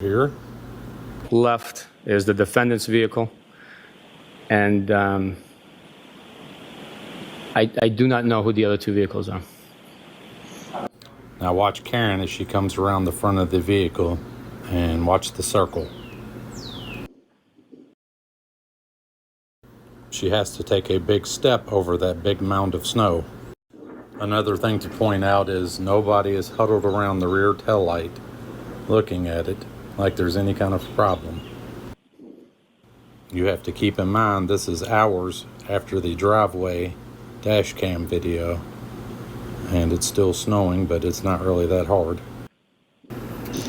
Here. Left is the defendant's vehicle, and I do not know who the other two vehicles are. Now watch Karen as she comes around the front of the vehicle, and watch the circle. She has to take a big step over that big mound of snow. Another thing to point out is nobody is huddled around the rear taillight looking at it like there's any kind of problem. You have to keep in mind this is hours after the driveway dash cam video, and it's still snowing, but it's not really that hard.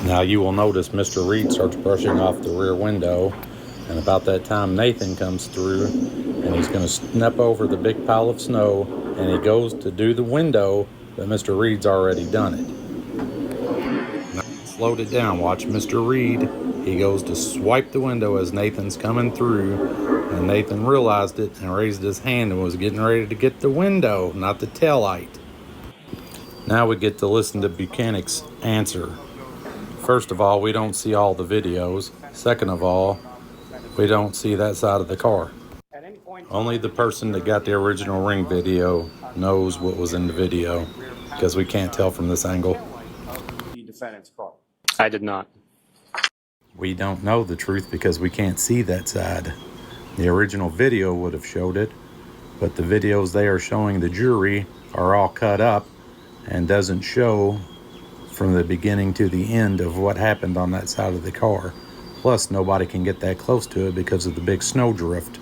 Now you will notice Mr. Reed starts brushing off the rear window, and about that time Nathan comes through and he's going to step over the big pile of snow, and he goes to do the window, but Mr. Reed's already done it. Slowed it down. Watch Mr. Reed. He goes to swipe the window as Nathan's coming through, and Nathan realized it and raised his hand and was getting ready to get the window, not the taillight. Now we get to listen to Buchanan's answer. First of all, we don't see all the videos. Second of all, we don't see that side of the car. Only the person that got the original Ring video knows what was in the video, because we can't tell from this angle. The defendant's car. I did not. We don't know the truth because we can't see that side. The original video would have showed it, but the videos they are showing the jury are all cut up and doesn't show from the beginning to the end of what happened on that side of the car. Plus, nobody can get that close to it because of the big snow drift.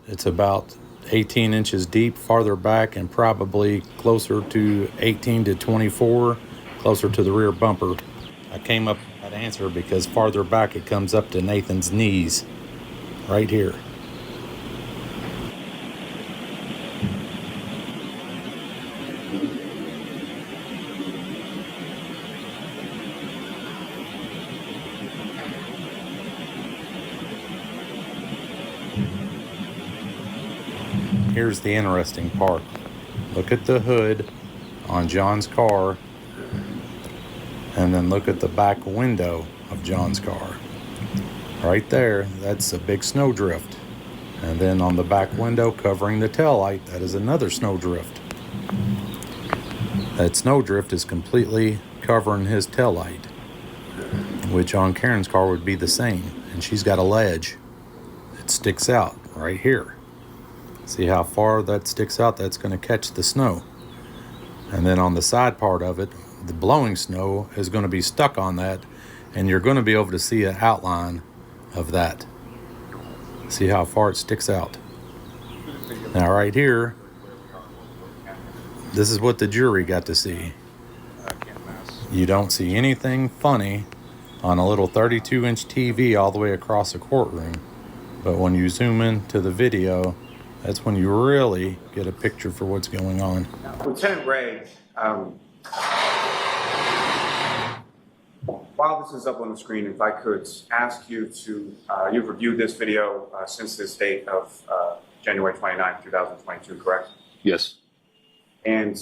It's about 18 inches deep farther back, and probably closer to 18 to 24, closer to the rear bumper. I came up with that answer because farther back it comes up to Nathan's knees, right here. Here's the interesting part. Look at the hood on John's car, and then look at the back window of John's car. Right there, that's a big snow drift. And then on the back window covering the taillight, that is another snow drift. That snow drift is completely covering his taillight, which on Karen's car would be the same. And she's got a ledge that sticks out right here. See how far that sticks out? That's going to catch the snow. And then on the side part of it, the blowing snow is going to be stuck on that, and you're going to be able to see an outline of that. See how far it sticks out. Now right here, this is what the jury got to see. You don't see anything funny on a little 32-inch TV all the way across the courtroom, but when you zoom into the video, that's when you really get a picture for what's going on. Lieutenant Ray, while this is up on the screen, if I could ask you to, you've reviewed this video since this date of January 29th, 2022, correct? Yes. And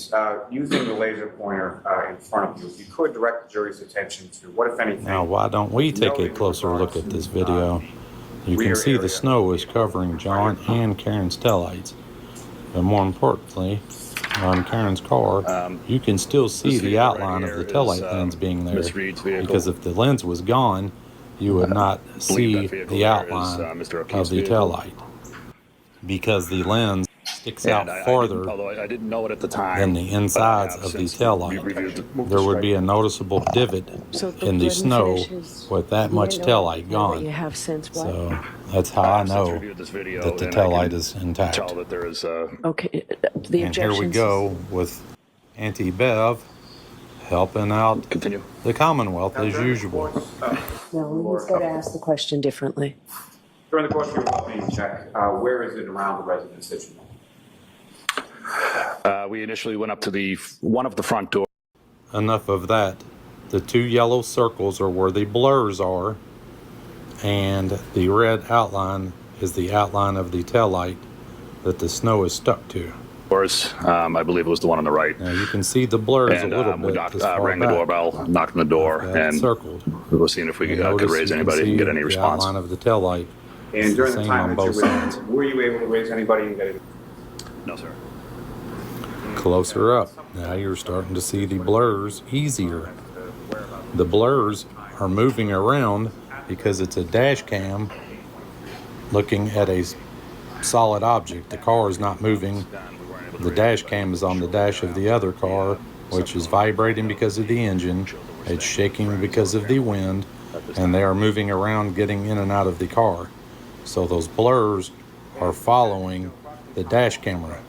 using the laser pointer in front of you, if you could direct the jury's attention to what, if anything... Now, why don't we take a closer look at this video? You can see the snow is covering John and Karen's taillights. But more importantly, on Karen's car, you can still see the outline of the taillight lens being there. Because if the lens was gone, you would not see the outline of the taillight. Because the lens sticks out farther I didn't know it at the time, than the insides of the taillight. There would be a noticeable divot in the snow with that much taillight gone. So that's how I know that the taillight is intact. Okay, the And here we go with Auntie Bev helping out the Commonwealth as usual. No, he's got to ask the question differently. During the course of your well-being check, where is it around the residence that you know? We initially went up to one of the front doors. Enough of that. The two yellow circles are where the blurs are, and the red outline is the outline of the taillight that the snow is stuck to. doors. I believe it was the one on the right. Now you can see the blurs And a little we bit. This far rang the back. doorbell, knocked on the door, Got it and circled. we were seeing if we And could notice raise you can anybody and see get any the response. outline of the tail light. It's And during the same time on that both you sides. were you able to raise anybody and get it? No, sir. Closer up. Now you're starting to see the blurs easier. The blurs are moving around because it's a dash cam looking at a solid object. The car is not moving. The dash cam is on the dash of the other car, which is vibrating because of the engine. It's shaking because of the wind, and they are moving around, getting in and out of the car. So those blurs are following the dash camera,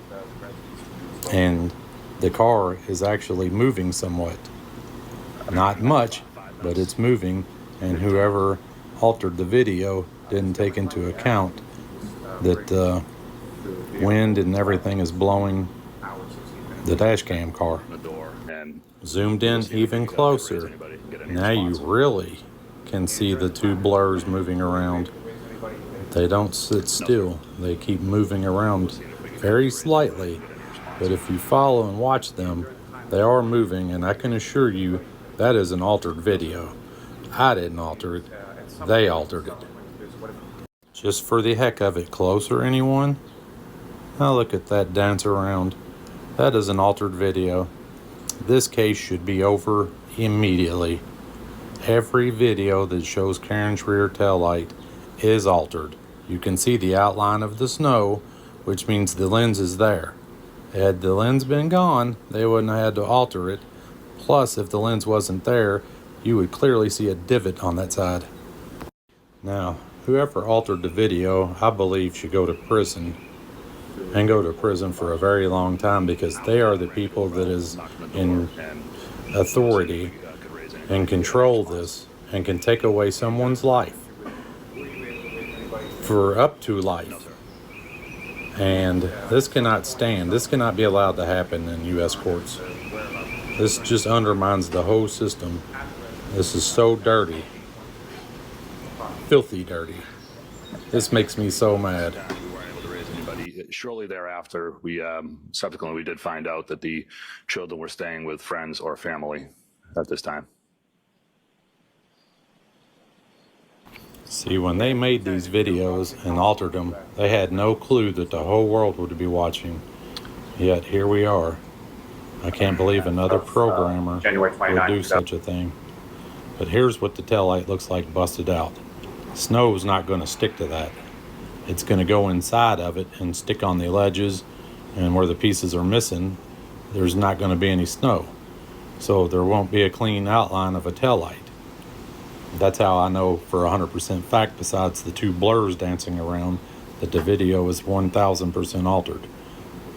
and the car is actually moving somewhat. Not much, but it's moving, and whoever altered the video didn't take into account that wind and everything is blowing the dash cam car. The door and Zoomed in even closer. Now you really can see the two blurs moving around. They don't sit still. They keep moving around very slightly. But if you follow and watch them, they are moving, and I can assure you that is an altered video. I didn't alter it. They altered it. Just for the heck of it, closer anyone? Now look at that dance around. That is an altered video. This case should be over immediately. Every video that shows Karen's rear tail light is altered. You can see the outline of the snow, which means the lens is there. Had the lens been gone, they wouldn't have had to alter it. Plus, if the lens wasn't there, you would clearly see a divot on that side. Now, whoever altered the video, I believe, should go to prison. And go to prison for a very long time, because they are the people that is in authority and control this and can take away someone's life for up to life. And this cannot stand. This cannot be allowed to happen in U.S. courts. This just undermines the whole system. This is so dirty. Filthy dirty. This makes me so mad. we weren't able to raise anybody. Shortly thereafter, we subsequently we did find out that the children were staying with friends or family at this time. See, when they made these videos and altered them, they had no clue that the whole world would be watching. Yet here we are. I can't believe another programmer January would 29th, do such a thing. But here's what the taillight looks like busted out. Snow's not going to stick to that. It's going to go inside of it and stick on the ledges, and where the pieces are missing, there's not going to be any snow. So there won't be a clean outline of a taillight. That's how I know for 100% fact, besides the two blurs dancing around, that the video is 1000% altered.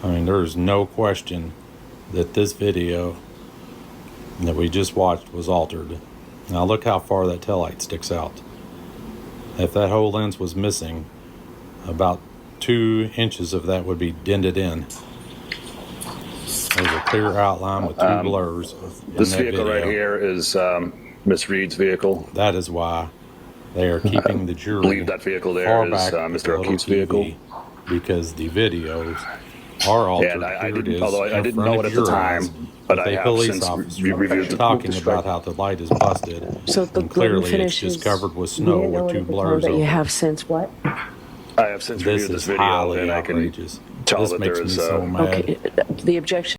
I mean, there's no question that this video that we just watched was altered. Now look how far that taillight sticks out. If that whole lens was missing, about 2 inches of that would be dented in. There's a clear outline with two blurs. This vehicle right here is Miss Reed's vehicle. That is why they are keeping the jury. I believe that vehicle there far is back Mr. with the little O'Keefe's TV, vehicle. because the videos are altered. And I Here it didn't, is although I in didn't front know of it at the your eyes, time, but with I a have police since officer reviewed the talking about how the light is busted, So and let me clearly it's finish. just covered with You snow didn't know with it two at the time, blurs but you over have it. since what? I have since This reviewed this is video, highly and I can outrageous. tell This that makes there me is so mad. Okay, the objection